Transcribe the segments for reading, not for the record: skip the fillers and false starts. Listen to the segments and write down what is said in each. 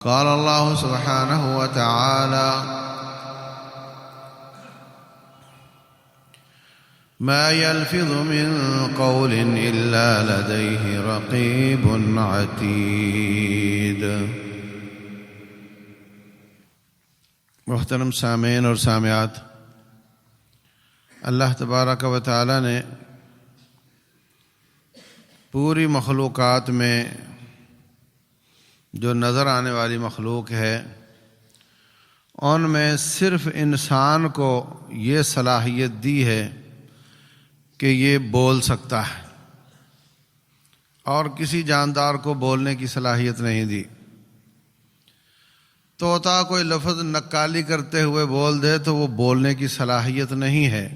قال الله سبحانه وتعالى: ما يلفظ من قول إلا لديه رقيب عتيد۔ محترم سامعین اور سامعات، اللہ تبارک و تعالی نے پوری مخلوقات میں جو نظر آنے والی مخلوق ہے ان میں صرف انسان کو یہ صلاحیت دی ہے کہ یہ بول سکتا ہے، اور کسی جاندار کو بولنے کی صلاحیت نہیں دی۔ طوطا کوئی لفظ نقالی کرتے ہوئے بول دے تو وہ بولنے کی صلاحیت نہیں ہے۔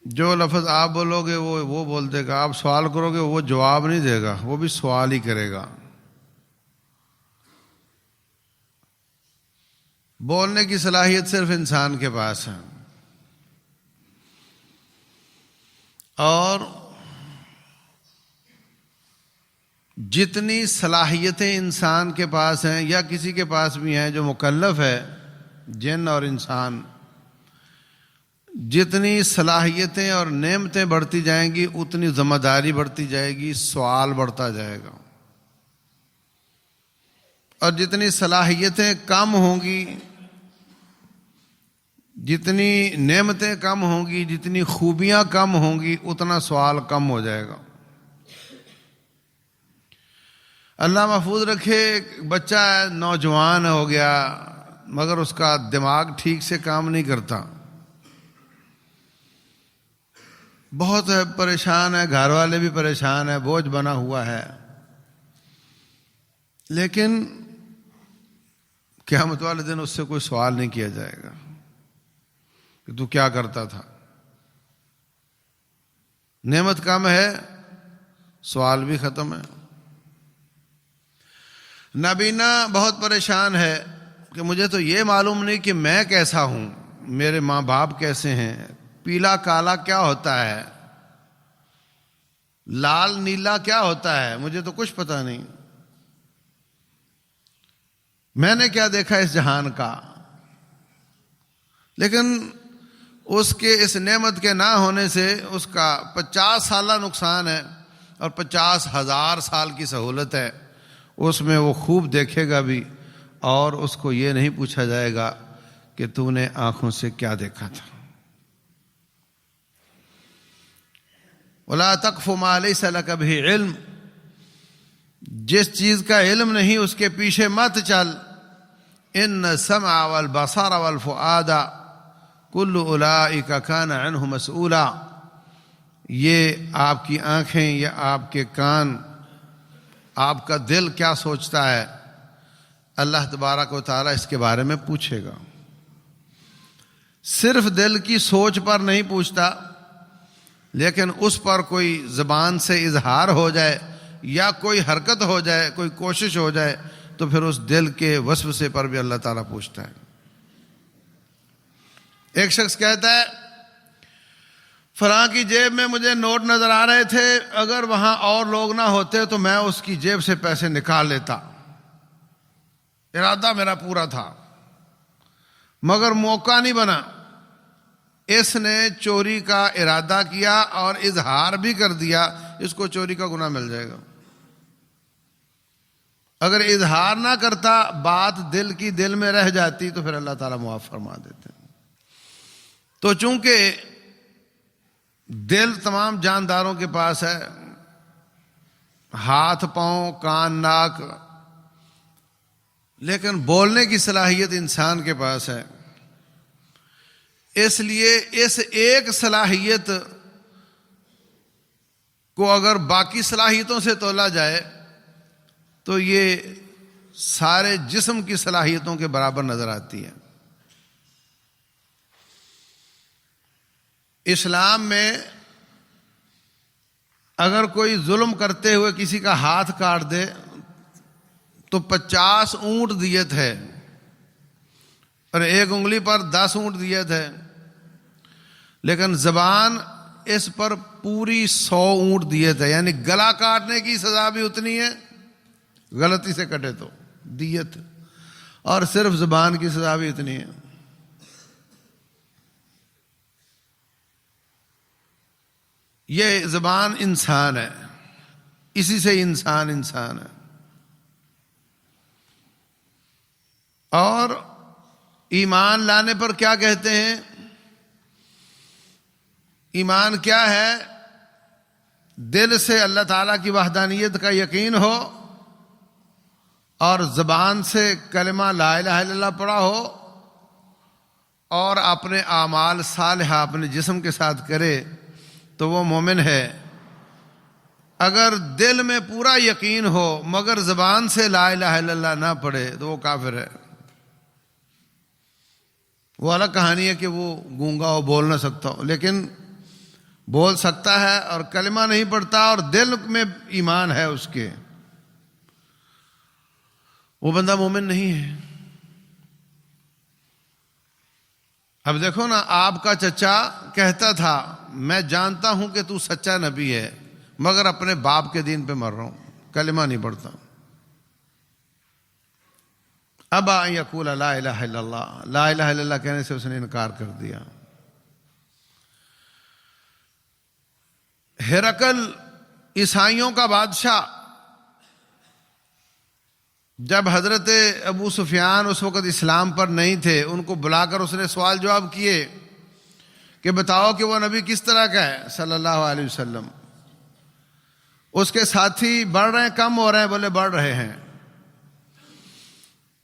جو لفظ آپ بولو گے وہ بول دے گا، آپ سوال کرو گے وہ جواب نہیں دے گا، وہ بھی سوال ہی کرے گا۔ بولنے کی صلاحیت صرف انسان کے پاس ہے، اور جتنی صلاحیتیں انسان کے پاس ہیں یا کسی کے پاس بھی ہیں جو مکلف ہے، جن اور انسان، جتنی صلاحیتیں اور نعمتیں بڑھتی جائیں گی اتنی ذمہ داری بڑھتی جائے گی، سوال بڑھتا جائے گا۔ اور جتنی صلاحیتیں کم ہوں گی، جتنی نعمتیں کم ہوں گی، جتنی خوبیاں کم ہوں گی، اتنا سوال کم ہو جائے گا۔ اللہ محفوظ رکھے، ایک بچہ ہے، نوجوان ہو گیا مگر اس کا دماغ ٹھیک سے کام نہیں کرتا، بہت پریشان ہے، گھر والے بھی پریشان ہیں، بوجھ بنا ہوا ہے، لیکن قیامت والے دن اس سے کوئی سوال نہیں کیا جائے گا کہ تو کیا کرتا تھا۔ نعمت کم ہے، سوال بھی ختم ہے۔ نابینا بہت پریشان ہے کہ مجھے تو یہ معلوم نہیں کہ میں کیسا ہوں، میرے ماں باپ کیسے ہیں، پیلا کالا کیا ہوتا ہے، لال نیلا کیا ہوتا ہے، مجھے تو کچھ پتہ نہیں، میں نے کیا دیکھا اس جہان کا۔ لیکن اس کے اس نعمت کے نہ ہونے سے اس کا 50 سالہ نقصان ہے اور 50,000 سال کی سہولت ہے، اس میں وہ خوب دیکھے گا بھی، اور اس کو یہ نہیں پوچھا جائے گا کہ تو نے آنکھوں سے کیا دیکھا تھا۔ وَلَا تَقْفُ مَا لَيْسَ لَكَ بِهِ علم، جس چیز کا علم نہیں اس کے پیچھے مت چل۔ ان السمع والبصر والفؤاد کل اولئک کان عنہ مسئولا، یہ آپ کی آنکھیں یا آپ کے کان، آپ کا دل کیا سوچتا ہے، اللہ تبارک و تعالیٰ اس کے بارے میں پوچھے گا۔ صرف دل کی سوچ پر نہیں پوچھتا، لیکن اس پر کوئی زبان سے اظہار ہو جائے یا کوئی حرکت ہو جائے، کوئی کوشش ہو جائے، تو پھر اس دل کے وسوسے پر بھی اللہ تعالیٰ پوچھتا ہے۔ ایک شخص کہتا ہے فلاں کی جیب میں مجھے نوٹ نظر آ رہے تھے، اگر وہاں اور لوگ نہ ہوتے تو میں اس کی جیب سے پیسے نکال لیتا، ارادہ میرا پورا تھا، مگر موقع نہیں بنا۔ اس نے چوری کا ارادہ کیا اور اظہار بھی کر دیا، اس کو چوری کا گناہ مل جائے گا۔ اگر اظہار نہ کرتا، بات دل کی دل میں رہ جاتی، تو پھر اللہ تعالیٰ معاف فرما دیتے۔ تو چونکہ دل تمام جانداروں کے پاس ہے، ہاتھ پاؤں کان ناک، لیکن بولنے کی صلاحیت انسان کے پاس ہے، اس لیے اس ایک صلاحیت کو اگر باقی صلاحیتوں سے تولا جائے تو یہ سارے جسم کی صلاحیتوں کے برابر نظر آتی ہے۔ اسلام میں اگر کوئی ظلم کرتے ہوئے کسی کا ہاتھ کاٹ دے تو 50 اونٹ دیت ہے، اور ایک انگلی پر 10 اونٹ دیت ہے، لیکن زبان اس پر پوری 100 اونٹ دیت ہے، یعنی گلا کاٹنے کی سزا بھی اتنی ہے، غلطی سے کٹے تو دیت، اور صرف زبان کی سزا بھی اتنی ہے۔ یہ زبان انسان ہے، اسی سے انسان ہے۔ اور ایمان لانے پر کیا کہتے ہیں؟ ایمان کیا ہے؟ دل سے اللہ تعالیٰ کی وحدانیت کا یقین ہو، اور زبان سے کلمہ لا الہ الا اللہ پڑھا ہو، اور اپنے اعمال صالحہ اپنے جسم کے ساتھ کرے تو وہ مومن ہے۔ اگر دل میں پورا یقین ہو مگر زبان سے لا الہ الا اللہ نہ پڑھے تو وہ کافر ہے۔ وہ الگ کہانی ہے کہ وہ گونگا ہو، بول نہ سکتا ہو، لیکن بول سکتا ہے اور کلمہ نہیں پڑھتا اور دل میں ایمان ہے اس کے، وہ بندہ مومن نہیں ہے۔ اب دیکھو نا، آپ کا چچا کہتا تھا میں جانتا ہوں کہ تو سچا نبی ہے مگر اپنے باپ کے دین پہ مر رہا ہوں، کلمہ نہیں پڑھتا۔ ابا ان یقول لا الہ الا اللہ، لا الہ الا اللہ کہنے سے اس نے انکار کر دیا۔ ہرقل عیسائیوں کا بادشاہ، جب حضرت ابو سفیان اس وقت اسلام پر نہیں تھے، ان کو بلا کر اس نے سوال جواب کیے کہ بتاؤ کہ وہ نبی کس طرح کا ہے صلی اللہ علیہ وسلم۔ اس کے ساتھی بڑھ رہے ہیں کم ہو رہے ہیں؟ بولے بڑھ رہے ہیں۔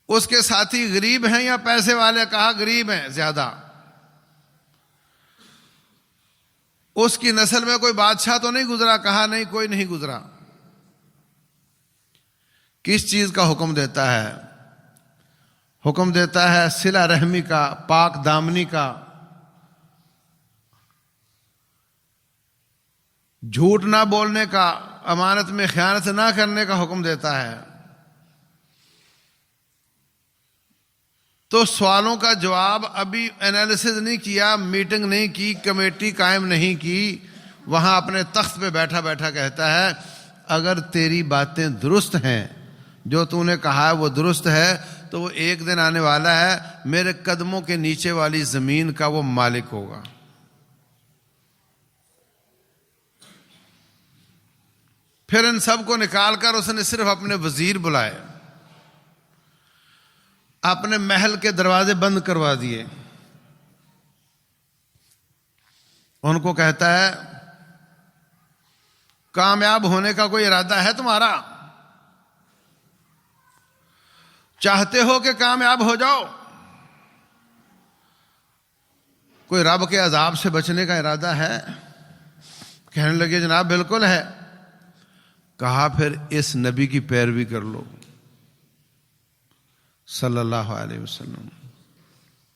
اس کے ساتھی غریب ہیں یا پیسے والے؟ کہا غریب ہیں زیادہ۔ اس کی نسل میں کوئی بادشاہ تو نہیں گزرا؟ کہا نہیں، کوئی نہیں گزرا۔ کس چیز کا حکم دیتا ہے؟ حکم دیتا ہے صلہ رحمی کا، پاک دامنی کا، جھوٹ نہ بولنے کا، امانت میں خیانت نہ کرنے کا حکم دیتا ہے۔ تو سوالوں کا جواب ابھی انالیسز نہیں کیا، میٹنگ نہیں کی، کمیٹی قائم نہیں کی، وہاں اپنے تخت پہ بیٹھا بیٹھا کہتا ہے اگر تیری باتیں درست ہیں، جو تو نے کہا ہے وہ درست ہے، تو وہ ایک دن آنے والا ہے میرے قدموں کے نیچے والی زمین کا وہ مالک ہوگا۔ پھر ان سب کو نکال کر اس نے صرف اپنے وزیر بلائے، اپنے محل کے دروازے بند کروا دیے۔ ان کو کہتا ہے کامیاب ہونے کا کوئی ارادہ ہے تمہارا؟ چاہتے ہو کہ کامیاب ہو جاؤ؟ کوئی رب کے عذاب سے بچنے کا ارادہ ہے؟ کہنے لگے جناب بالکل ہے۔ کہا پھر اس نبی کی پیروی کر لو صلی اللہ علیہ وسلم۔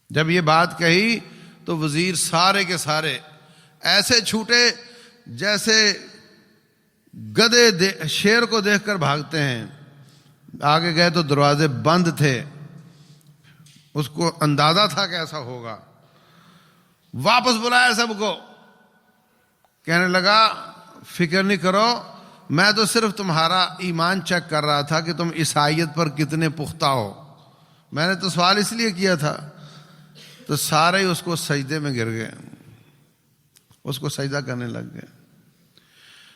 جب یہ بات کہی تو وزیر سارے کے سارے ایسے چھوٹے جیسے گدھے شیر کو دیکھ کر بھاگتے ہیں۔ آگے گئے تو دروازے بند تھے، اس کو اندازہ تھا کہ ایسا ہوگا۔ واپس بلایا سب کو، کہنے لگا فکر نہیں کرو، میں تو صرف تمہارا ایمان چیک کر رہا تھا کہ تم عیسائیت پر کتنے پختہ ہو، میں نے تو سوال اس لیے کیا تھا۔ تو سارے اس کو سجدے میں گر گئے، اس کو سجدہ کرنے لگ گئے۔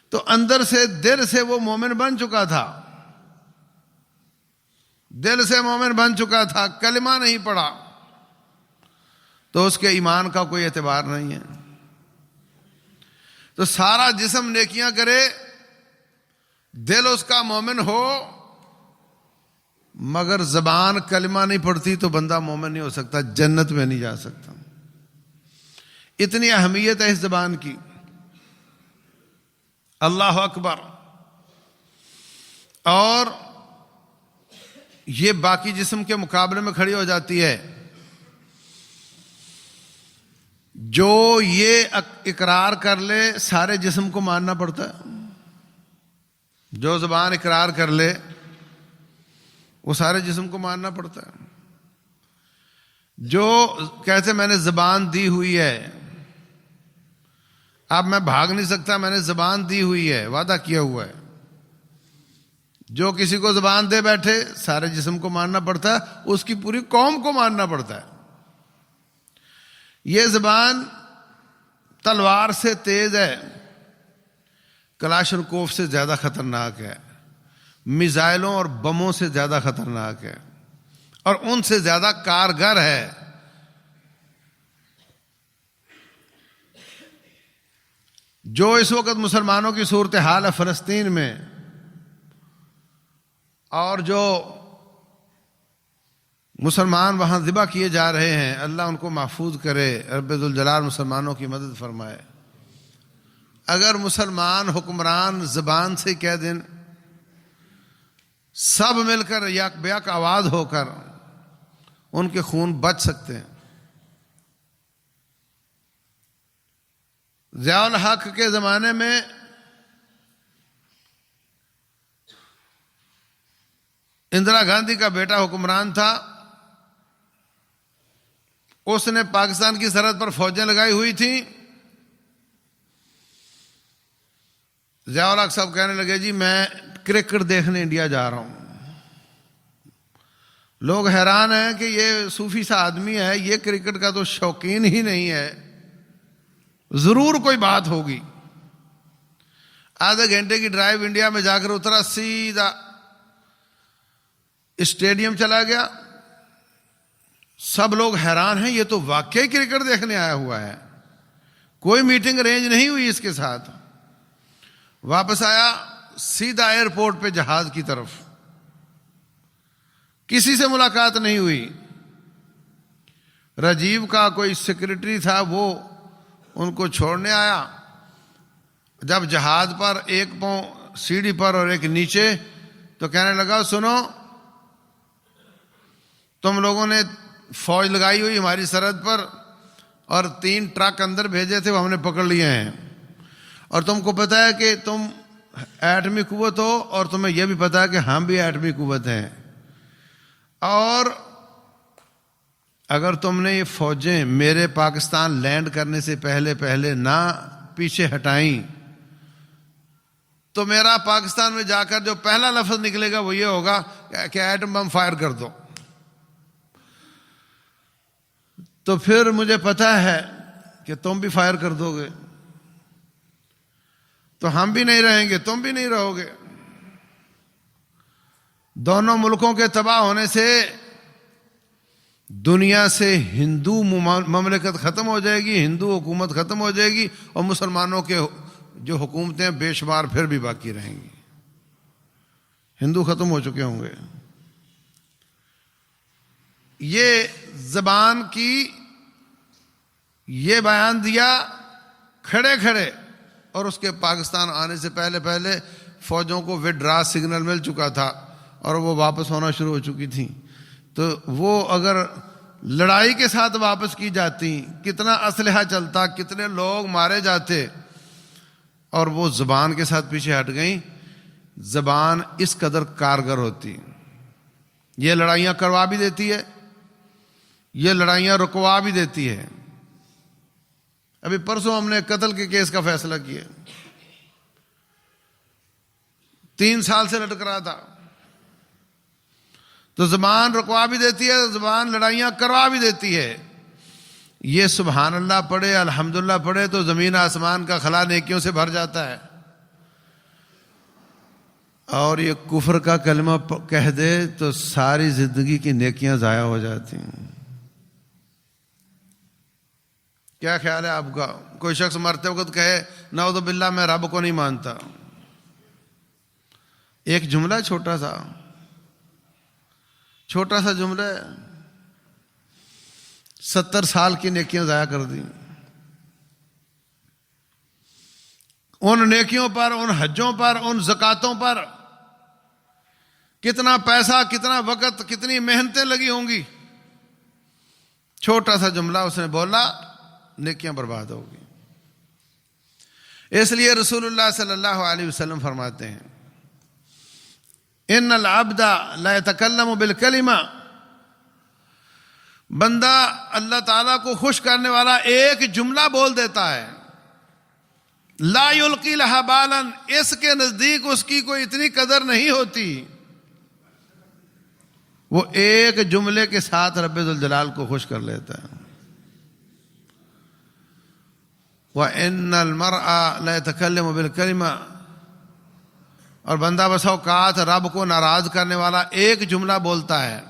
تو اندر سے دل سے وہ مومن بن چکا تھا، دل سے مومن بن چکا تھا، کلمہ نہیں پڑھا تو اس کے ایمان کا کوئی اعتبار نہیں ہے۔ تو سارا جسم نیکیاں کرے، دل اس کا مومن ہو مگر زبان کلمہ نہیں پڑھتی تو بندہ مومن نہیں ہو سکتا، جنت میں نہیں جا سکتا۔ اتنی اہمیت ہے اس زبان کی۔ اللہ اکبر۔ اور یہ باقی جسم کے مقابلے میں کھڑی ہو جاتی ہے۔ جو یہ اقرار کر لے سارے جسم کو ماننا پڑتا ہے۔ جو زبان اقرار کر لے وہ سارے جسم کو ماننا پڑتا ہے۔ جو کہتے میں نے زبان دی ہوئی ہے، اب میں بھاگ نہیں سکتا، میں نے زبان دی ہوئی ہے، وعدہ کیا ہوا ہے، جو کسی کو زبان دے بیٹھے سارے جسم کو ماننا پڑتا ہے، اس کی پوری قوم کو ماننا پڑتا ہے۔ یہ زبان تلوار سے تیز ہے، کلاشنکوف سے زیادہ خطرناک ہے، میزائلوں اور بموں سے زیادہ خطرناک ہے، اور ان سے زیادہ کارگر ہے۔ جو اس وقت مسلمانوں کی صورتحال ہے فلسطین میں، اور جو مسلمان وہاں ذبح کیے جا رہے ہیں، اللہ ان کو محفوظ کرے، رب ذوالجلال مسلمانوں کی مدد فرمائے۔ اگر مسلمان حکمران زبان سے کہہ دیں، سب مل کر یک بیک آواز ہو کر ان کے خون بچ سکتے ہیں۔ ضیاء الحق کے زمانے میں اندرا گاندھی کا بیٹا حکمران تھا، اس نے پاکستان کی سرحد پر فوجیں لگائی ہوئی تھیں۔ ضیاء الحق صاحب کہنے لگے جی میں کرکٹ دیکھنے انڈیا جا رہا ہوں۔ لوگ حیران ہیں کہ یہ صوفی سا آدمی ہے، یہ کرکٹ کا تو شوقین ہی نہیں ہے، ضرور کوئی بات ہوگی۔ آدھے گھنٹے کی ڈرائیو انڈیا میں جا کر اترا، سیدھا اسٹیڈیم چلا گیا۔ سب لوگ حیران ہیں، یہ تو واقعی کرکٹ دیکھنے آیا ہوا ہے، کوئی میٹنگ ارینج نہیں ہوئی اس کے ساتھ۔ واپس آیا، سیدھا ایئرپورٹ پہ جہاز کی طرف، کسی سے ملاقات نہیں ہوئی۔ راجیو کا کوئی سیکرٹری تھا، وہ ان کو چھوڑنے آیا۔ جب جہاز پر ایک پاؤں سیڑھی پر اور ایک نیچے، تو کہنے لگا سنو، تم لوگوں نے فوج لگائی ہوئی ہماری سرحد پر، اور 3 ٹرک اندر بھیجے تھے، وہ ہم نے پکڑ لیے ہیں، اور تم کو پتا ہے کہ تم ایٹمی قوت ہو، اور تمہیں یہ بھی پتا ہے کہ ہم بھی ایٹمی قوت ہیں، اور اگر تم نے یہ فوجیں میرے پاکستان لینڈ کرنے سے پہلے نہ پیچھے ہٹائیں تو میرا پاکستان میں جا کر جو پہلا لفظ نکلے گا وہ یہ ہوگا کہ ایٹم بم فائر کر دو۔ تو پھر مجھے پتا ہے کہ تم بھی فائر کر دو گے، تو ہم بھی نہیں رہیں گے، تم بھی نہیں رہو گے۔ دونوں ملکوں کے تباہ ہونے سے دنیا سے ہندو مملکت ختم ہو جائے گی، ہندو حکومت ختم ہو جائے گی، اور مسلمانوں کے جو حکومتیں بے شمار پھر بھی باقی رہیں گی۔ ہندو ختم ہو چکے ہوں گے۔ یہ زبان کی یہ بیان دیا کھڑے کھڑے، اور اس کے پاکستان آنے سے پہلے فوجوں کو وڈرا سگنل مل چکا تھا اور وہ واپس ہونا شروع ہو چکی تھیں۔ تو وہ اگر لڑائی کے ساتھ واپس کی جاتی، کتنا اسلحہ چلتا، کتنے لوگ مارے جاتے، اور وہ زبان کے ساتھ پیچھے ہٹ گئیں۔ زبان اس قدر کارگر ہوتی، یہ لڑائیاں کروا بھی دیتی ہے، یہ لڑائیاں رکوا بھی دیتی ہے۔ ابھی پرسوں ہم نے قتل کے کیس کا فیصلہ کیا، 3 سال سے لٹک رہا تھا۔ تو زبان رکوا بھی دیتی ہے، زبان لڑائیاں کروا بھی دیتی ہے۔ یہ سبحان اللہ پڑھے، الحمدللہ پڑھے تو زمین آسمان کا خلا نیکیوں سے بھر جاتا ہے، اور یہ کفر کا کلمہ کہہ دے تو ساری زندگی کی نیکیاں ضائع ہو جاتی ہیں۔ کیا خیال ہے آپ کا؟ کوئی شخص مرتے وقت کہے نعوذ باللہ میں رب کو نہیں مانتا، ایک جملہ چھوٹا سا جملہ ہے، 70 سال کی نیکیاں ضائع کر دی۔ ان نیکیوں پر، ان حجوں پر، ان زکاتوں پر کتنا پیسہ، کتنا وقت، کتنی محنتیں لگی ہوں گی۔ چھوٹا سا جملہ اس نے بولا، نیکیاں برباد ہو گئی۔ اس لیے رسول اللہ صلی اللہ علیہ وسلم فرماتے ہیں ان العبد لا يتكلم بالکلمہ، بندہ اللہ تعالیٰ کو خوش کرنے والا ایک جملہ بول دیتا ہے، لا یلقی لہا بالا، اس کے نزدیک اس کی کوئی اتنی قدر نہیں ہوتی. وہ ایک جملے کے ساتھ رب ذوالجلال کو خوش کر لیتا ہے. وَإِنَّ الْمَرْءَ لَيَتَكَلَّمُ بِالْكَلِمَةِ، اور بندہ بسا اوقات رب کو ناراض کرنے والا ایک جملہ بولتا ہے.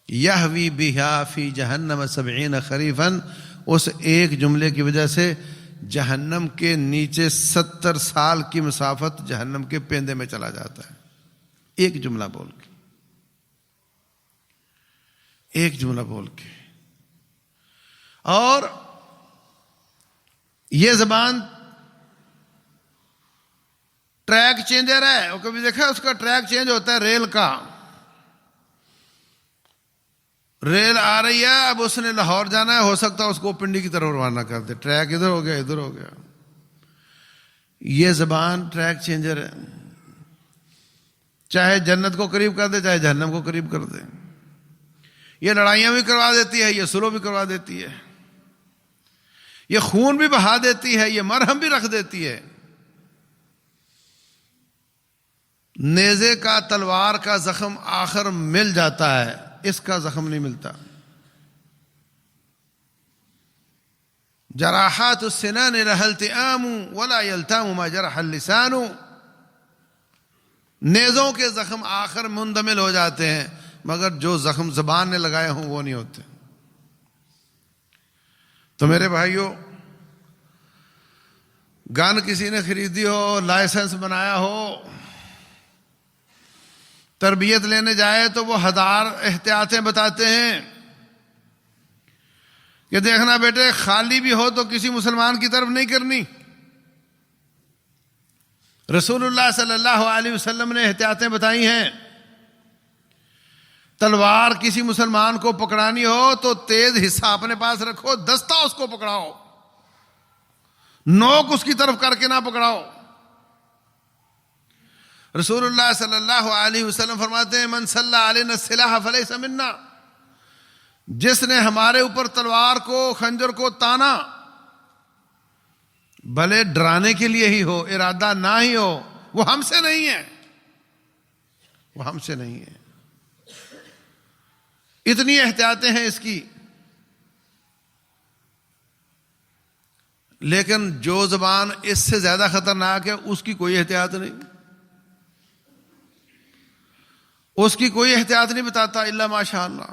یہوی بہا فی جہنم 70 خریفا، اس ایک جملے کی وجہ سے جہنم کے نیچے 70 سال کی مسافت جہنم کے پیندے میں چلا جاتا ہے. ایک جملہ بول کے، ایک جملہ بول کے. اور یہ زبان ٹریک چینجر ہے. وہ کبھی دیکھا اس کا ٹریک چینج ہوتا ہے ریل کا. ریل آ رہی ہے، اب اس نے لاہور جانا ہے، ہو سکتا ہے اس کو پنڈی کی طرف روانہ کر دے. ٹریک ادھر ہو گیا، ادھر ہو گیا. یہ زبان ٹریک چینجر ہے، چاہے جنت کو قریب کر دے چاہے جہنم کو قریب کر دے. یہ لڑائیاں بھی کروا دیتی ہے، یہ سلو بھی کروا دیتی ہے، یہ خون بھی بہا دیتی ہے، یہ مرہم بھی رکھ دیتی ہے. نیزے کا تلوار کا زخم آخر مل جاتا ہے، اس کا زخم نہیں ملتا. جراحات السنان لها التئام ولا يلتام ما جرح اللسان. نیزوں کے زخم آخر مندمل ہو جاتے ہیں، مگر جو زخم زبان نے لگائے ہوں وہ نہیں ہوتے. تو میرے بھائیوں، گن کسی نے خریدی ہو، لائسنس بنایا ہو، تربیت لینے جائے تو وہ 1000 احتیاطیں بتاتے ہیں کہ دیکھنا بیٹے خالی بھی ہو تو کسی مسلمان کی طرف نہیں کرنی. رسول اللہ صلی اللہ علیہ وسلم نے احتیاطیں بتائی ہیں. تلوار کسی مسلمان کو پکڑانی ہو تو تیز حصہ اپنے پاس رکھو، دستہ اس کو پکڑاؤ، نوک اس کی طرف کر کے نہ پکڑاؤ. رسول اللہ صلی اللہ علیہ وسلم فرماتے ہیں من صلی علینا السلاح فلیس منا، جس نے ہمارے اوپر تلوار کو، خنجر کو تانا، بھلے ڈرانے کے لیے ہی ہو، ارادہ نہ ہی ہو، وہ ہم سے نہیں ہے، وہ ہم سے نہیں ہے. اتنی احتیاطیں ہیں اس کی. لیکن جو زبان اس سے زیادہ خطرناک ہے اس کی کوئی احتیاط نہیں، اس کی کوئی احتیاط نہیں بتاتا الا ماشاء اللہ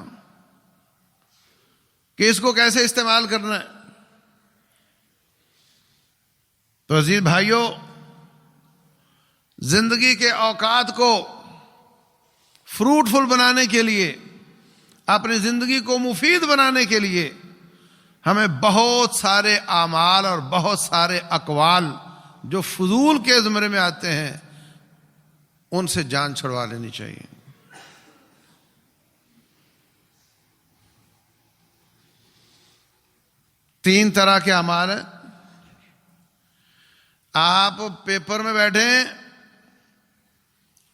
کہ اس کو کیسے استعمال کرنا ہے. تو عزیز بھائیوں، زندگی کے اوقات کو فروٹفل بنانے کے لیے، اپنی زندگی کو مفید بنانے کے لیے ہمیں بہت سارے اعمال اور بہت سارے اقوال جو فضول کے زمرے میں آتے ہیں ان سے جان چھڑوا لینی چاہیے. تین طرح کے اعمال ہیں. آپ پیپر میں بیٹھیں،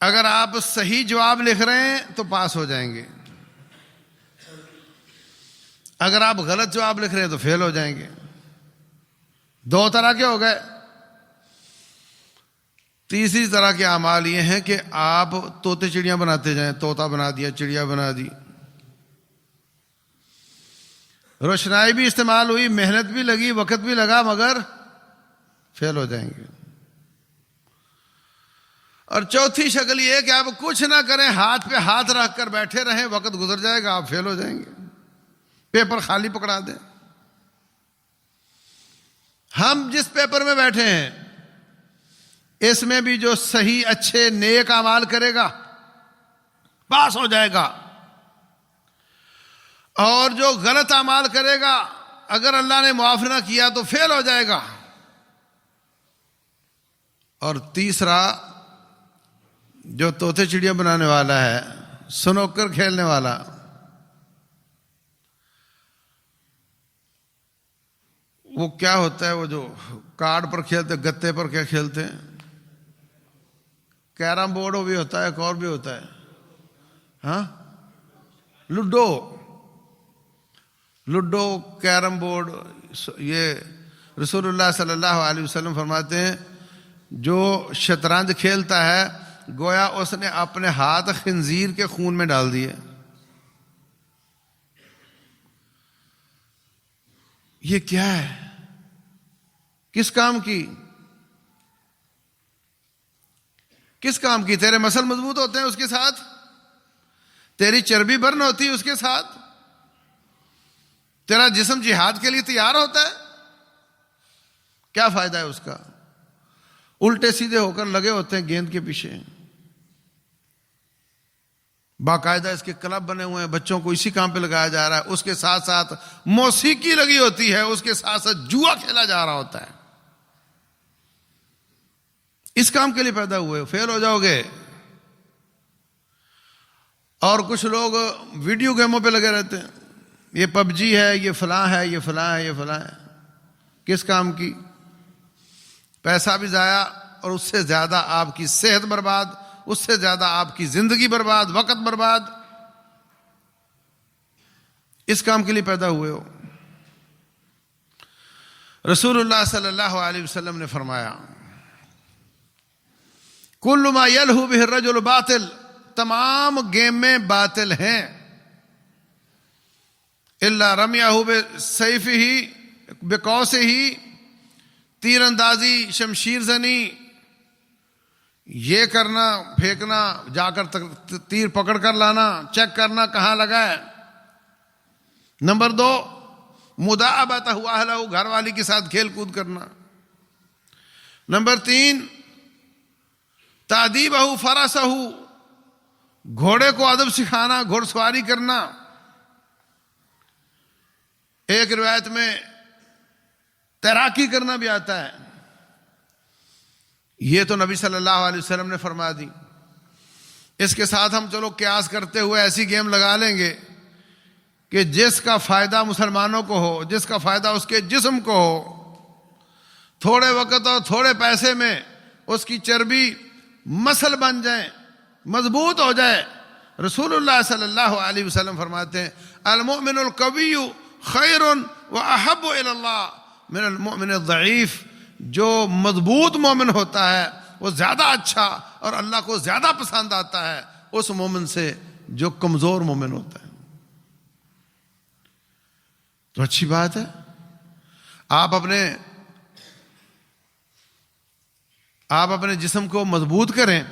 اگر آپ صحیح جواب لکھ رہے ہیں تو پاس ہو جائیں گے، اگر آپ غلط جواب لکھ رہے ہیں تو فیل ہو جائیں گے. 2 طرح کے ہو گئے. تیسری طرح کے اعمال یہ ہیں کہ آپ طوطے چڑیاں بناتے جائیں، طوطا بنا دیا، چڑیا بنا دی، روشنائی بھی استعمال ہوئی، محنت بھی لگی، وقت بھی لگا، مگر فیل ہو جائیں گے. اور چوتھی شکل یہ ہے کہ آپ کچھ نہ کریں، ہاتھ پہ ہاتھ رکھ کر بیٹھے رہیں، وقت گزر جائے گا، آپ فیل ہو جائیں گے، پیپر خالی پکڑا دیں. ہم جس پیپر میں بیٹھے ہیں اس میں بھی جو صحیح اچھے نیک اعمال کرے گا پاس ہو جائے گا، اور جو غلط اعمال کرے گا اگر اللہ نے معاف نہ کیا تو فیل ہو جائے گا. اور تیسرا جو طوطے چڑیا بنانے والا ہے، سنوکر کھیلنے والا، وہ کیا ہوتا ہے، وہ جو کارڈ پر کھیلتے، گتے پر کیا کھیلتے ہیں، کیرم بورڈ بھی ہوتا ہے، ایک اور بھی ہوتا ہے، ہاں لوڈو، کیرم بورڈ، یہ رسول اللہ صلی اللہ علیہ وسلم فرماتے ہیں جو شطرنج کھیلتا ہے گویا اس نے اپنے ہاتھ خنزیر کے خون میں ڈال دیے. یہ کیا ہے؟ کس کام کی؟ کس کام کی؟ تیرے مسل مضبوط ہوتے ہیں اس کے ساتھ، تیری چربی برن ہوتی ہے اس کے ساتھ، تیرا جسم جہاد کے لیے تیار ہوتا ہے. کیا فائدہ ہے اس کا؟ الٹے سیدھے ہو کر لگے ہوتے ہیں گیند کے پیچھے. باقاعدہ اس کے کلب بنے ہوئے ہیں، بچوں کو اسی کام پہ لگایا جا رہا ہے. اس کے ساتھ ساتھ موسیقی لگی ہوتی ہے، اس کے ساتھ ساتھ جوا کھیلا جا رہا ہوتا ہے. اس کام کے لیے پیدا ہوئے، فیل ہو جاؤ گے. اور کچھ لوگ ویڈیو گیموں پہ لگے رہتے ہیں، یہ پب جی ہے، یہ فلاں ہے، یہ فلاں ہے، یہ فلاں ہے. کس کام کی؟ پیسہ بھی ضائع، اور اس سے زیادہ آپ کی صحت برباد، اس سے زیادہ آپ کی زندگی برباد، وقت برباد. اس کام کے لیے پیدا ہوئے ہو. رسول اللہ صلی اللہ علیہ وسلم نے فرمایا کل ما یلہو بہ الرجل باطل، تمام گیمیں باطل ہیں، الا رمیہ بسیفہ، بقوسہ، تیر اندازی، شمشیر زنی، یہ کرنا، پھینکنا، جا کر تیر پکڑ کر لانا، چیک کرنا کہاں لگا ہے. نمبر 2 مداعبتہ اہلہ، گھر والی کے ساتھ کھیل کود کرنا. نمبر 3 تادیبہ فرسہ، گھوڑے کو ادب سکھانا، گھوڑ سواری کرنا. ایک روایت میں تیراکی کرنا بھی آتا ہے. یہ تو نبی صلی اللہ علیہ وسلم نے فرما دی. اس کے ساتھ ہم چلو قیاس کرتے ہوئے ایسی گیم لگا لیں گے کہ جس کا فائدہ مسلمانوں کو ہو، جس کا فائدہ اس کے جسم کو ہو، تھوڑے وقت اور تھوڑے پیسے میں اس کی چربی مسل بن جائیں، مضبوط ہو جائے. رسول اللہ صلی اللہ علیہ وسلم فرماتے ہیں المؤمن القوی خیر واحب الی اللہ من المؤمن الضعیف. جو مضبوط مومن ہوتا ہے وہ زیادہ اچھا اور اللہ کو زیادہ پسند آتا ہے اس مومن سے جو کمزور مومن ہوتا ہے. تو اچھی بات ہے، آپ اپنے جسم کو مضبوط کریں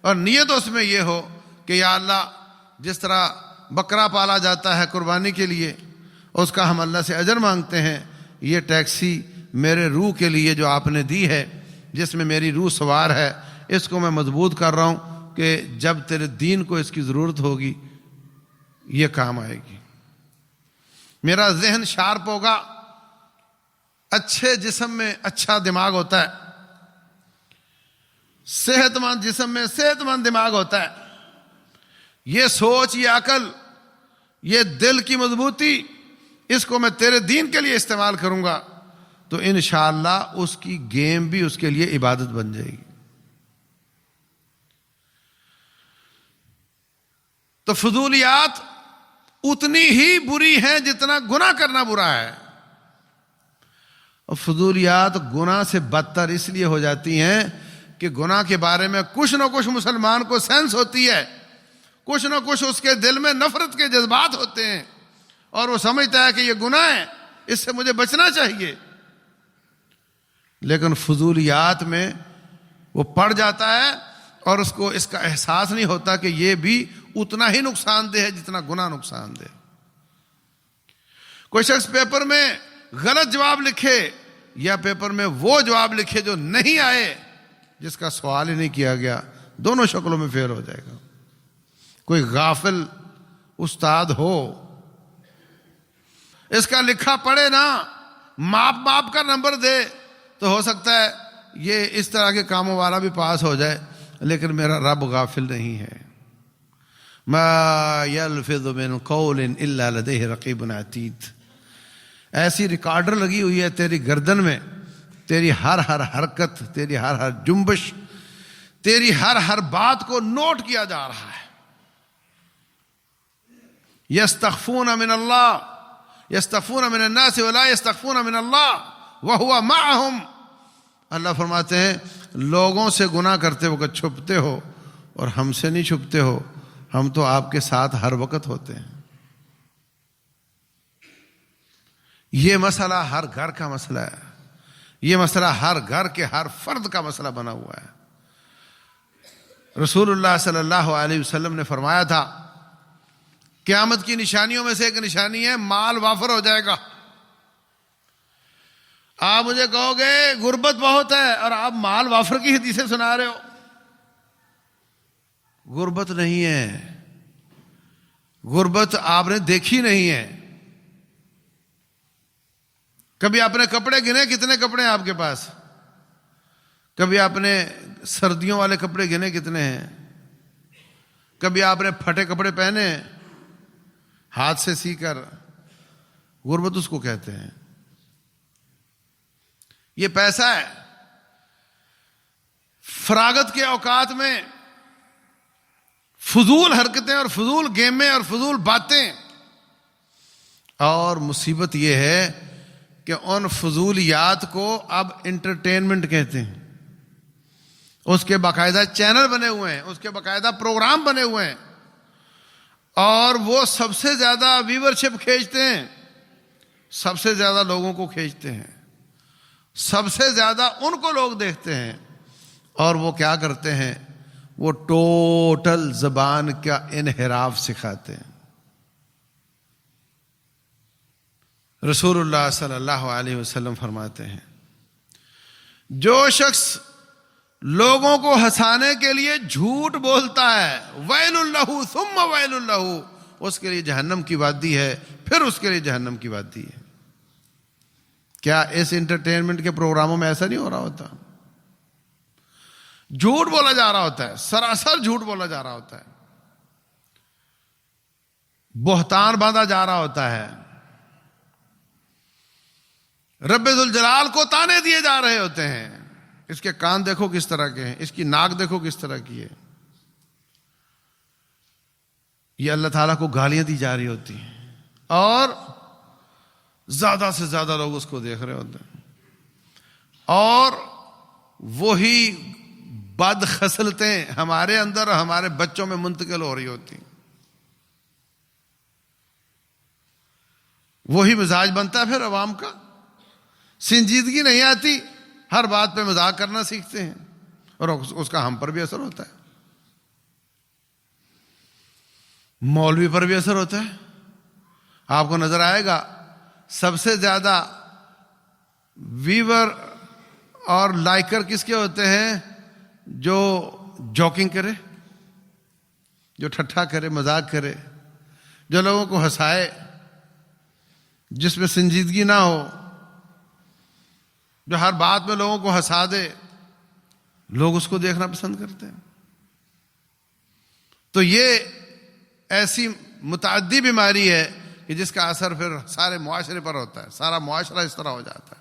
اور نیت اس میں یہ ہو کہ یا اللہ، جس طرح بکرا پالا جاتا ہے قربانی کے لیے، اس کا ہم اللہ سے اجر مانگتے ہیں، یہ ٹیکسی میرے روح کے لیے جو آپ نے دی ہے، جس میں میری روح سوار ہے، اس کو میں مضبوط کر رہا ہوں کہ جب تیرے دین کو اس کی ضرورت ہوگی یہ کام آئے گی. میرا ذہن شارپ ہوگا. اچھے جسم میں اچھا دماغ ہوتا ہے، صحت مند جسم میں صحت مند دماغ ہوتا ہے. یہ سوچ، یہ عقل، یہ دل کی مضبوطی، اس کو میں تیرے دین کے لیے استعمال کروں گا تو انشاءاللہ اس کی گیم بھی اس کے لیے عبادت بن جائے گی. تو فضولیات اتنی ہی بری ہیں جتنا گناہ کرنا برا ہے. اور فضولیات گناہ سے بدتر اس لیے ہو جاتی ہیں کہ گناہ کے بارے میں کچھ نہ کچھ مسلمان کو سینس ہوتی ہے، کچھ نہ کچھ اس کے دل میں نفرت کے جذبات ہوتے ہیں اور وہ سمجھتا ہے کہ یہ گناہ ہے، اس سے مجھے بچنا چاہیے. لیکن فضولیات میں وہ پڑ جاتا ہے اور اس کو اس کا احساس نہیں ہوتا کہ یہ بھی اتنا ہی نقصان دہ ہے جتنا گناہ نقصان دہ. کوئی شخص پیپر میں غلط جواب لکھے یا پیپر میں وہ جواب لکھے جو نہیں آئے، جس کا سوال ہی نہیں کیا گیا، دونوں شکلوں میں فیل ہو جائے گا. کوئی غافل استاد ہو، اس کا لکھا پڑھے نا، ماپ کر نمبر دے، تو ہو سکتا ہے یہ اس طرح کے کاموں والا بھی پاس ہو جائے، لیکن میرا رب غافل نہیں ہے. ما یلفظ من قول الا لدیہ رقیب عتید. ایسی ریکارڈر لگی ہوئی ہے تیری گردن میں، تیری ہر حرکت، تیری ہر جنبش، تیری ہر بات کو نوٹ کیا جا رہا ہے. یستخفون من اللہ، یستخفون من الناس ولا یستخفون من اللہ وَهُوَ مَعَهُمْ. اللہ فرماتے ہیں لوگوں سے گناہ کرتے وقت چھپتے ہو اور ہم سے نہیں چھپتے ہو، ہم تو آپ کے ساتھ ہر وقت ہوتے ہیں. یہ مسئلہ ہر گھر کا مسئلہ ہے، یہ مسئلہ ہر گھر کے ہر فرد کا مسئلہ بنا ہوا ہے. رسول اللہ صلی اللہ علیہ وسلم نے فرمایا تھا قیامت کی نشانیوں میں سے ایک نشانی ہے مال وافر ہو جائے گا. آپ مجھے کہو گے غربت بہت ہے اور آپ مال وافر کی حدیثیں سنا رہے ہو. غربت نہیں ہے، غربت آپ نے دیکھی نہیں ہے. کبھی آپ نے کپڑے گنے کتنے کپڑے ہیں آپ کے پاس؟ کبھی آپ نے سردیوں والے کپڑے گنے کتنے ہیں؟ کبھی آپ نے پھٹے کپڑے پہنے ہاتھ سے سی کر؟ غربت اس کو کہتے ہیں. یہ پیسہ ہے. فراغت کے اوقات میں فضول حرکتیں اور فضول گیمیں اور فضول باتیں. اور مصیبت یہ ہے کہ ان فضولیات کو اب انٹرٹینمنٹ کہتے ہیں. اس کے باقاعدہ چینل بنے ہوئے ہیں، اس کے باقاعدہ پروگرام بنے ہوئے ہیں، اور وہ سب سے زیادہ ویورشپ کھینچتے ہیں، سب سے زیادہ لوگوں کو کھینچتے ہیں، سب سے زیادہ ان کو لوگ دیکھتے ہیں. اور وہ کیا کرتے ہیں؟ وہ ٹوٹل زبان کا انحراف سکھاتے ہیں. رسول اللہ صلی اللہ علیہ وسلم فرماتے ہیں جو شخص لوگوں کو ہنسانے کے لیے جھوٹ بولتا ہے ویل لہ ثم ویل لہ، اس کے لیے جہنم کی وادی ہے، پھر اس کے لیے جہنم کی وادی ہے. کیا اس انٹرٹینمنٹ کے پروگراموں میں ایسا نہیں ہو رہا ہوتا؟ جھوٹ بولا جا رہا ہوتا ہے، سراسر جھوٹ بولا جا رہا ہوتا ہے، بہتان باندھا جا رہا ہوتا ہے، رب ذوالجلال کو تانے دیے جا رہے ہوتے ہیں. اس کے کان دیکھو کس طرح کے ہیں، اس کی ناک دیکھو کس طرح کی ہے. یہ اللہ تعالیٰ کو گالیاں دی جا رہی ہوتی ہیں اور زیادہ سے زیادہ لوگ اس کو دیکھ رہے ہوتے ہیں. اور وہی بد خصلتیں ہمارے اندر اور ہمارے بچوں میں منتقل ہو رہی ہوتی ہیں. وہی مزاج بنتا ہے پھر عوام کا. سنجیدگی نہیں آتی، ہر بات پہ مذاق کرنا سیکھتے ہیں اور اس کا ہم پر بھی اثر ہوتا ہے، مولوی پر بھی اثر ہوتا ہے. آپ کو نظر آئے گا سب سے زیادہ ویور اور لائکر کس کے ہوتے ہیں؟ جو جوکنگ کرے، جو ٹھٹھا کرے، مذاق کرے، جو لوگوں کو ہنسائے، جس میں سنجیدگی نہ ہو، جو ہر بات میں لوگوں کو ہنسا دے. لوگ اس کو دیکھنا پسند کرتے ہیں. تو یہ ایسی متعدی بیماری ہے کہ جس کا اثر پھر سارے معاشرے پر ہوتا ہے. سارا معاشرہ اس طرح ہو جاتا ہے.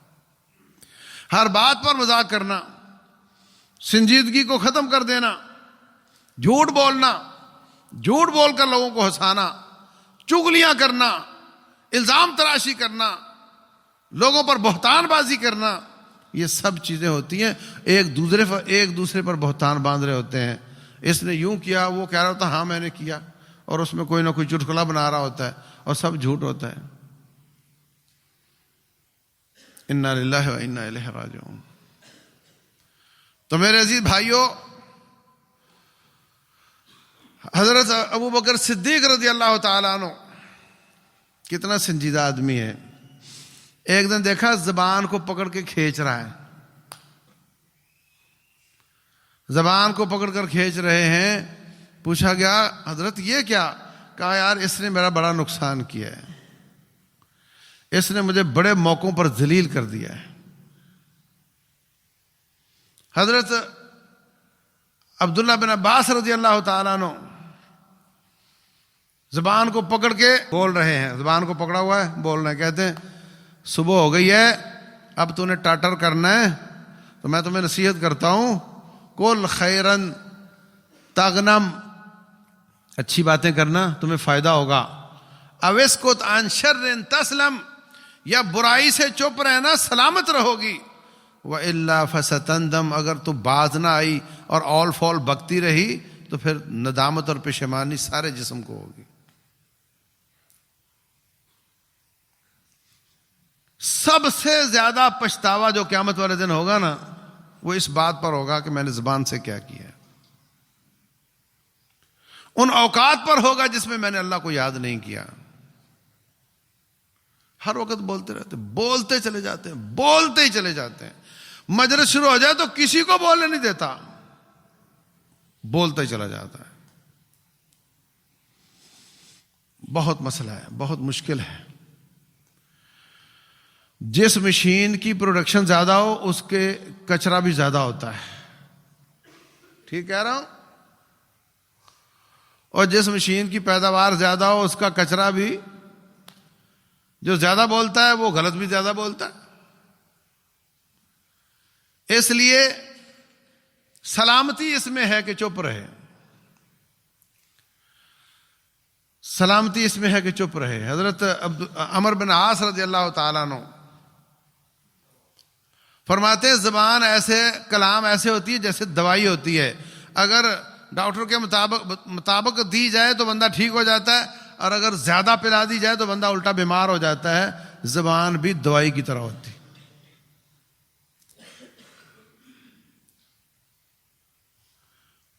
ہر بات پر مذاق کرنا، سنجیدگی کو ختم کر دینا، جھوٹ بولنا، جھوٹ بول کر لوگوں کو ہنسانا، چغلیاں کرنا، الزام تراشی کرنا، لوگوں پر بہتان بازی کرنا، یہ سب چیزیں ہوتی ہیں. ایک دوسرے پر بہتان باندھ رہے ہوتے ہیں. اس نے یوں کیا، وہ کہہ رہا ہوتا ہاں میں نے کیا، اور اس میں کوئی نہ کوئی چٹکلا بنا رہا ہوتا ہے اور سب جھوٹ ہوتا ہے. انا للہ و انا الیہ راجعون. تو میرے عزیز بھائیوں، حضرت ابو بکر صدیق رضی اللہ تعالیٰ عنہ کتنا سنجیدہ آدمی ہے. ایک دن دیکھا زبان کو پکڑ کے کھینچ رہا ہے، زبان کو پکڑ کر کھینچ رہے ہیں. پوچھا گیا حضرت یہ کیا؟ کہا یار اس نے میرا بڑا نقصان کیا ہے، اس نے مجھے بڑے موقعوں پر ذلیل کر دیا ہے. حضرت عبداللہ بن عباس رضی اللہ تعالیٰ عنہ زبان کو پکڑ کے بول رہے ہیں، زبان کو پکڑا ہوا ہے، بول رہے ہیں. کہتے ہیں صبح ہو گئی ہے، اب تو نے ٹاٹر کرنا ہے، تو میں تمہیں نصیحت کرتا ہوں، کل خیرن تغنم، اچھی باتیں کرنا تمہیں فائدہ ہوگا. اوسکت عن شر تسلم، یا برائی سے چپ رہنا سلامت رہو گی. وَإِلَّا فَسَتَنْدَمْ، اگر تو باز نہ آئی اور اول فول بکتی رہی تو پھر ندامت اور پشیمانی سارے جسم کو ہوگی. سب سے زیادہ پچھتاوا جو قیامت والے دن ہوگا نا، وہ اس بات پر ہوگا کہ میں نے زبان سے کیا کیا ہے. ان اوقات پر ہوگا جس میں میں نے اللہ کو یاد نہیں کیا. ہر وقت بولتے رہتے، بولتے چلے جاتے ہیں، بولتے ہی چلے جاتے ہیں. مجلس شروع ہو جائے تو کسی کو بولنے نہیں دیتا، بولتا ہی چلا جاتا ہے. بہت مسئلہ ہے، بہت مشکل ہے. جس مشین کی پروڈکشن زیادہ ہو اس کے کچرا بھی زیادہ ہوتا ہے. ٹھیک کہہ رہا ہوں؟ اور جس مشین کی پیداوار زیادہ ہو اس کا کچرا بھی، جو زیادہ بولتا ہے وہ غلط بھی زیادہ بولتا ہے. اس لیے سلامتی اس میں ہے کہ چپ رہے. سلامتی اس میں ہے کہ چپ رہے. حضرت عمر بن عاص رضی اللہ تعالیٰ عنہ فرماتے ہیں زبان ایسے، کلام ایسے ہوتی ہے جیسے دوائی ہوتی ہے. اگر ڈاکٹر کے مطابق دی جائے تو بندہ ٹھیک ہو جاتا ہے، اور اگر زیادہ پلا دی جائے تو بندہ الٹا بیمار ہو جاتا ہے. زبان بھی دوائی کی طرح ہوتی.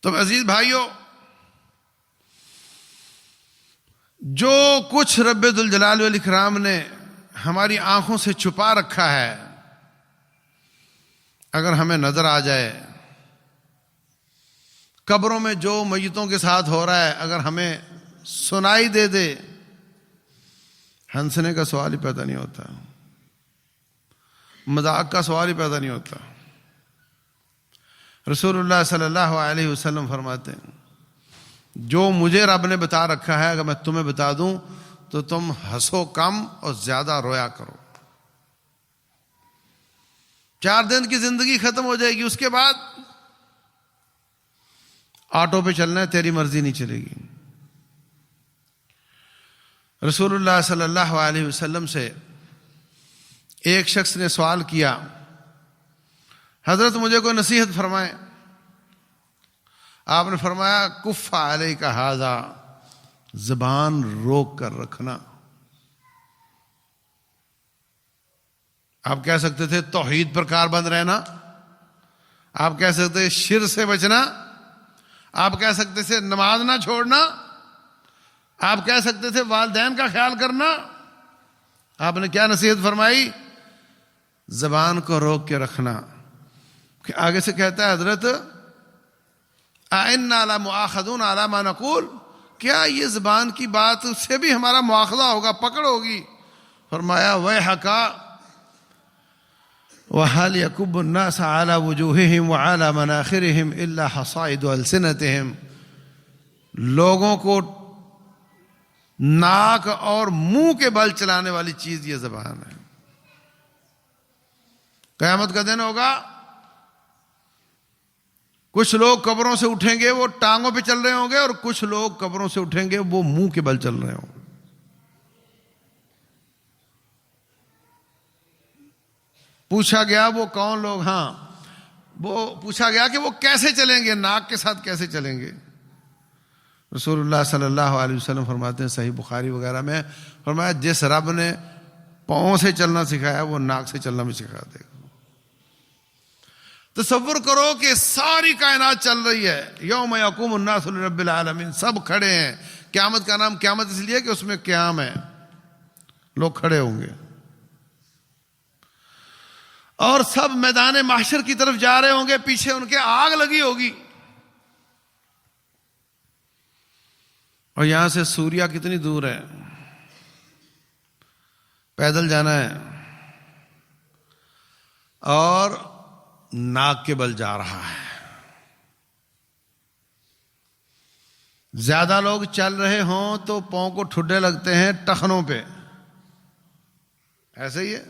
تو عزیز بھائیوں، جو کچھ رب ذوالجلال والاکرام نے ہماری آنکھوں سے چھپا رکھا ہے، اگر ہمیں نظر آ جائے، قبروں میں جو میتوں کے ساتھ ہو رہا ہے اگر ہمیں سنائی دے دے، ہنسنے کا سوال ہی پیدا نہیں ہوتا، مذاق کا سوال ہی پیدا نہیں ہوتا. رسول اللہ صلی اللہ علیہ وسلم فرماتے ہیں جو مجھے رب نے بتا رکھا ہے اگر میں تمہیں بتا دوں تو تم ہنسو کم اور زیادہ رویا کرو. 4 دن کی زندگی ختم ہو جائے گی، اس کے بعد آٹو پہ چلنا ہے، تیری مرضی نہیں چلے گی. رسول اللہ صلی اللہ علیہ وسلم سے ایک شخص نے سوال کیا، حضرت مجھے کوئی نصیحت فرمائیں. آپ نے فرمایا کف علیک ھذا، زبان روک کر رکھنا. آپ کہہ سکتے تھے توحید پر کاربند رہنا، آپ کہہ سکتے تھے شرک سے بچنا، آپ کہہ سکتے تھے نماز نہ چھوڑنا، آپ کہہ سکتے تھے والدین کا خیال کرنا. آپ نے کیا نصیحت فرمائی؟ زبان کو روک کے رکھنا. آگے سے کہتا ہے حضرت اِنَّا لَمُؤَاخَذُونَ عَلَىٰ مَا نَقُولُ، کیا یہ زبان کی بات سے بھی ہمارا مواخذہ ہوگا، پکڑ ہوگی؟ فرمایا وَيْحَكَ وَهَلْ يَكُبُّ النَّاسَ عَلَىٰ وُجُوهِهِمْ وَعَلَىٰ مَنَاخِرِهِمْ إِلَّا حَصَائِدُ أَلْسِنَتِهِمْ. لوگوں کو ناک اور منہ کے بل چلانے والی چیز یہ زبان ہے. قیامت کا دن ہوگا، کچھ لوگ قبروں سے اٹھیں گے وہ ٹانگوں پہ چل رہے ہوں گے، اور کچھ لوگ قبروں سے اٹھیں گے وہ منہ کے بل چل رہے ہوں گے. پوچھا گیا وہ کون لوگ؟ ہاں، وہ پوچھا گیا کہ وہ کیسے چلیں گے، ناک کے ساتھ کیسے چلیں گے؟ رسول اللہ صلی اللہ علیہ وسلم فرماتے ہیں صحیح بخاری وغیرہ میں، فرمایا جس رب نے پاؤں سے چلنا سکھایا وہ ناک سے چلنا بھی سکھا دے گا. تصور کرو کہ ساری کائنات چل رہی ہے، یوم یقوم الناس لرب العالمین، سب کھڑے ہیں. قیامت کا نام قیامت اس لیے کہ اس میں قیام ہے، لوگ کھڑے ہوں گے اور سب میدان محشر کی طرف جا رہے ہوں گے، پیچھے ان کے آگ لگی ہوگی. اور یہاں سے سوریا کتنی دور ہے، پیدل جانا ہے، اور ناک کے بل جا رہا ہے. زیادہ لوگ چل رہے ہوں تو پاؤں کو ٹھڈے لگتے ہیں ٹخنوں پہ، ایسے ہی ہے،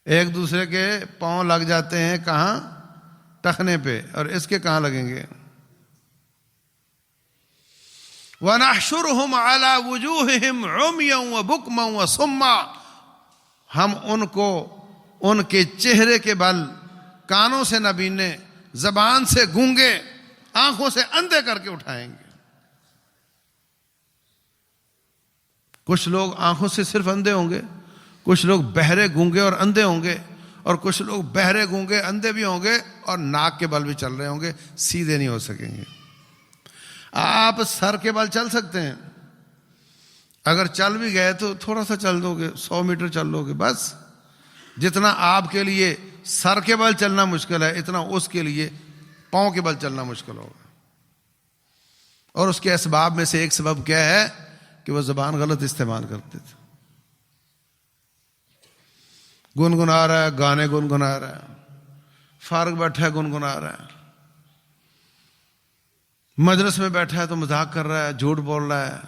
ایک دوسرے کے پاؤں لگ جاتے ہیں کہاں؟ ٹخنے پہ. اور اس کے کہاں لگیں گے؟ وَنَحْشُرُهُمْ عَلَىٰ وُجُوهِهِمْ عُمْيًا وَبُكْمًا وَصُمًّا، ہم ان کو ان کے چہرے کے بل، کانوں سے نابینے، زبان سے گونگے، آنکھوں سے اندھے کر کے اٹھائیں گے۔ کچھ لوگ آنکھوں سے صرف اندھے ہوں گے، کچھ لوگ بہرے گونگے اور اندھے ہوں گے، اور کچھ لوگ بہرے گونگے اندھے بھی ہوں گے اور ناک کے بل بھی چل رہے ہوں گے، سیدھے نہیں ہو سکیں گے۔ آپ سر کے بل چل سکتے ہیں، اگر چل بھی گئے تو تھوڑا سا چل دو گے، 100 میٹر چل لو گے بس۔ جتنا آپ کے لیے سر کے بل چلنا مشکل ہے، اتنا اس کے لیے پاؤں کے بل چلنا مشکل ہوگا۔ اور اس کے اسباب میں سے ایک سبب کیا ہے کہ وہ زبان غلط استعمال کرتے تھے۔ گنگنا رہا ہے، گانے گنگنا رہا ہے، فارغ بیٹھا ہے گنگنا رہا ہے، مجلس میں بیٹھا ہے تو مذاق کر رہا ہے، جھوٹ بول رہا ہے،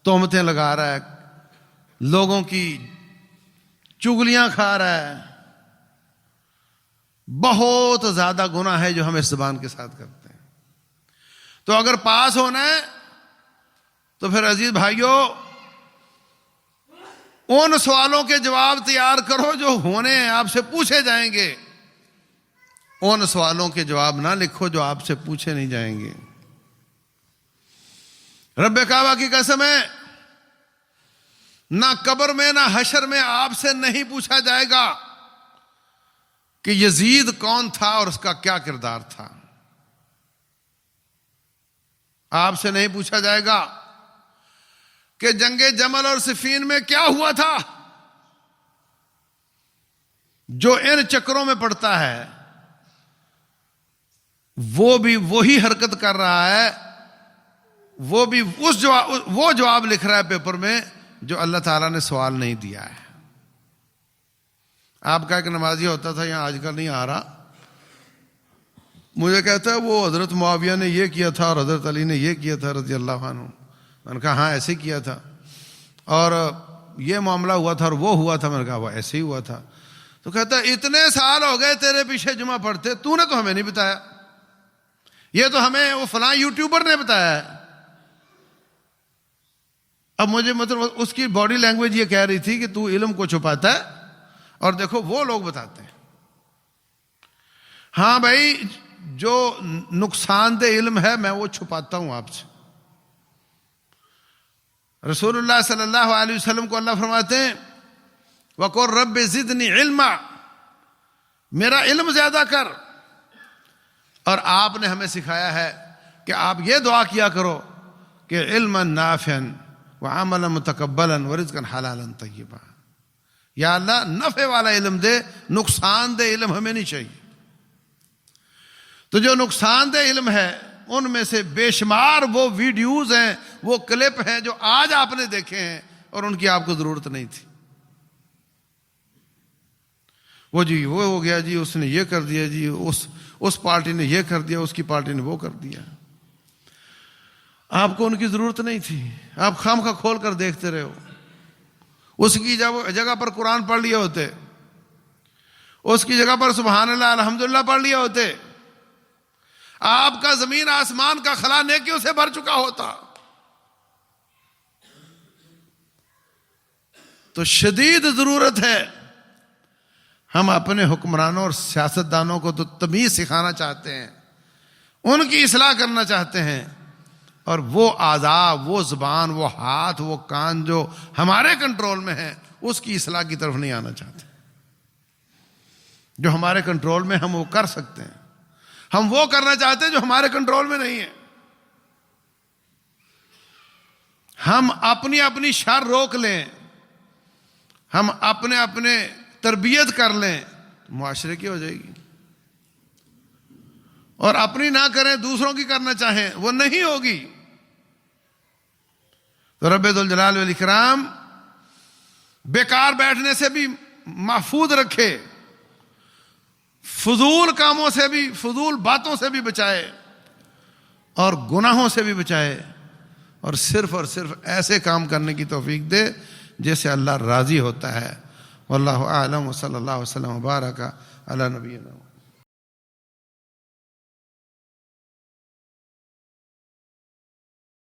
تہمتیں لگا رہا ہے، لوگوں کی چگلیاں کھا رہا ہے۔ بہت زیادہ گناہ ہے جو ہم اس زبان کے ساتھ کرتے ہیں۔ تو اگر پاس ہونا ہے تو پھر عزیز بھائیوں، ان سوالوں کے جواب تیار کرو جو ہونے ہیں، آپ سے پوچھے جائیں گے۔ ان سوالوں کے جواب نہ لکھو جو آپ سے پوچھے نہیں جائیں گے۔ رب کعبہ کی قسم ہے، نہ قبر میں نہ حشر میں آپ سے نہیں پوچھا جائے گا کہ یزید کون تھا اور اس کا کیا کردار تھا۔ آپ سے نہیں پوچھا جائے گا کہ جنگ جمل اور صفین میں کیا ہوا تھا۔ جو ان چکروں میں پڑتا ہے وہ بھی وہی حرکت کر رہا ہے، وہ بھی وہ جواب لکھ رہا ہے پیپر میں جو اللہ تعالیٰ نے سوال نہیں دیا ہے۔ آپ کا ایک نمازی ہوتا تھا، یہاں آج کل نہیں آ رہا، مجھے کہتا ہے وہ حضرت معاویہ نے یہ کیا تھا اور حضرت علی نے یہ کیا تھا رضی اللہ عنہ۔ میں نے کہا ہاں ایسے کیا تھا، اور یہ معاملہ ہوا تھا اور وہ ہوا تھا۔ میں نے کہا وہ ایسے ہی ہوا تھا۔ تو کہتا ہے اتنے سال ہو گئے تیرے پیچھے جمعہ پڑھتے، تو نے تو ہمیں نہیں بتایا، یہ تو ہمیں وہ فلاں یوٹیوبر نے بتایا ہے۔ اب مجھے مطلب اس کی باڈی لینگویج یہ کہہ رہی تھی کہ تو علم کو چھپاتا ہے، اور دیکھو وہ لوگ بتاتے ہیں۔ ہاں بھائی، جو نقصان دہ علم ہے میں وہ چھپاتا ہوں آپ سے۔ رسول اللہ صلی اللہ علیہ وسلم کو اللہ فرماتے ہیں وَقُلْ رَبِّ زِدْنِي عِلْمًا، میرا علم زیادہ کر۔ اور آپ نے ہمیں سکھایا ہے کہ آپ یہ دعا کیا کرو کہ علما نافعا وعملا متقبلا ورزقا حلالا طیبا، یا اللہ نفع والا علم دے، نقصان دہ علم ہمیں نہیں چاہیے۔ تو جو نقصان دہ علم ہے ان میں سے بے شمار وہ ویڈیوز ہیں، وہ کلپ ہیں جو آج آپ نے دیکھے ہیں اور ان کی آپ کو ضرورت نہیں تھی۔ وہ جی وہ ہو گیا جی، اس نے یہ کر دیا جی، اس پارٹی نے یہ کر دیا، اس کی پارٹی نے وہ کر دیا۔ آپ کو ان کی ضرورت نہیں تھی، آپ خام خواہ کھول کر دیکھتے رہے ہو۔ اس کی جگہ پر قرآن پڑھ لیے ہوتے، اس کی جگہ پر سبحان اللہ الحمدللہ پڑھ لیے ہوتے، آپ کا زمین آسمان کا خلا نیکیوں سے بھر چکا ہوتا۔ تو شدید ضرورت ہے، ہم اپنے حکمرانوں اور سیاستدانوں کو تو تمیز سکھانا چاہتے ہیں، ان کی اصلاح کرنا چاہتے ہیں، اور وہ اعضاء، وہ زبان، وہ ہاتھ، وہ کان جو ہمارے کنٹرول میں ہیں اس کی اصلاح کی طرف نہیں آنا چاہتے۔ جو ہمارے کنٹرول میں ہم وہ کر سکتے ہیں، ہم وہ کرنا چاہتے ہیں جو ہمارے کنٹرول میں نہیں ہے۔ ہم اپنی اپنی شر روک لیں، ہم اپنے تربیت کر لیں، معاشرے کی ہو جائے گی۔ اور اپنی نہ کریں، دوسروں کی کرنا چاہیں، وہ نہیں ہوگی۔ تو رب ذوالجلال والاکرام بیکار بیٹھنے سے بھی محفوظ رکھے، فضول کاموں سے بھی، فضول باتوں سے بھی بچائے، اور گناہوں سے بھی بچائے، اور صرف ایسے کام کرنے کی توفیق دے جیسے اللہ راضی ہوتا ہے۔ واللہ اعلم، وصلی اللہ وسلم وبارک علی نبینا۔